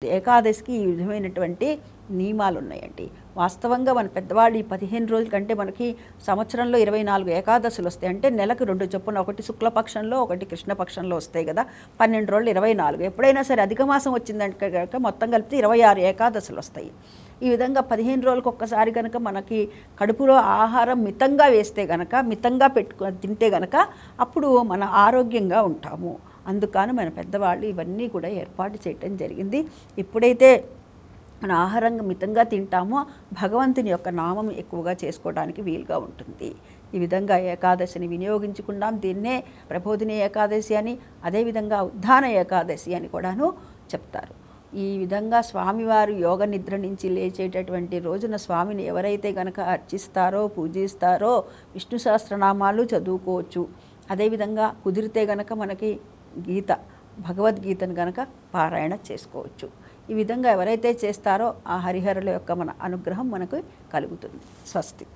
ఏకాదశికి ఈ విధమైనటువంటి నియమాలు ఉన్నాయండి. వాస్తవంగా మన పెద్దవాళ్ళు ఈ 15 రోజుల కంటే మనకి సంవత్సరంలో 24 ఏకాదశులు వస్తాయి. అంటే నెలకు 2 చొప్పున, ఒకటి శుక్లపక్షంలో ఒకటి కృష్ణపక్షంలో వస్తాయి కదా. 12 రోజులు 24. ఎప్పుడైనా సరే అధిక మాసం వచ్చిందంటే కనుక మొత్తం కలిపితే 26 ఏకాదశులు వస్తాయి. ఈ విధంగా 15 రోజులకు ఒక్కసారి కనుక మనకి కడుపులో ఆహారం మితంగా వేస్తే గనక, మితంగా తింటే గనక అప్పుడు మన ఆరోగ్యంగా ఉంటాము. అందుకని మన పెద్దవాళ్ళు ఇవన్నీ కూడా ఏర్పాటు చేయటం జరిగింది. ఎప్పుడైతే మన ఆహారంగా మితంగా తింటామో భగవంతుని యొక్క నామం ఎక్కువగా చేసుకోవడానికి వీలుగా ఉంటుంది. ఈ విధంగా ఏకాదశిని వినియోగించుకుందాం. దీన్నే ప్రబోధిని ఏకాదశి అని, అదేవిధంగా ఉద్ధాన ఏకాదశి అని కూడాను చెప్తారు. ఈ విధంగా స్వామివారు యోగ నిద్ర నుంచి లేచేటటువంటి రోజున స్వామిని ఎవరైతే గనక అర్చిస్తారో, పూజిస్తారో విష్ణు సహస్రనామాలు చదువుకోవచ్చు. అదేవిధంగా కుదిరితే గనక మనకి భగవద్గీతను గనక పారాయణ చేసుకోవచ్చు. ఈ విధంగా ఎవరైతే చేస్తారో ఆ హరిహరుల యొక్క మన అనుగ్రహం మనకు కలుగుతుంది. స్వస్తి.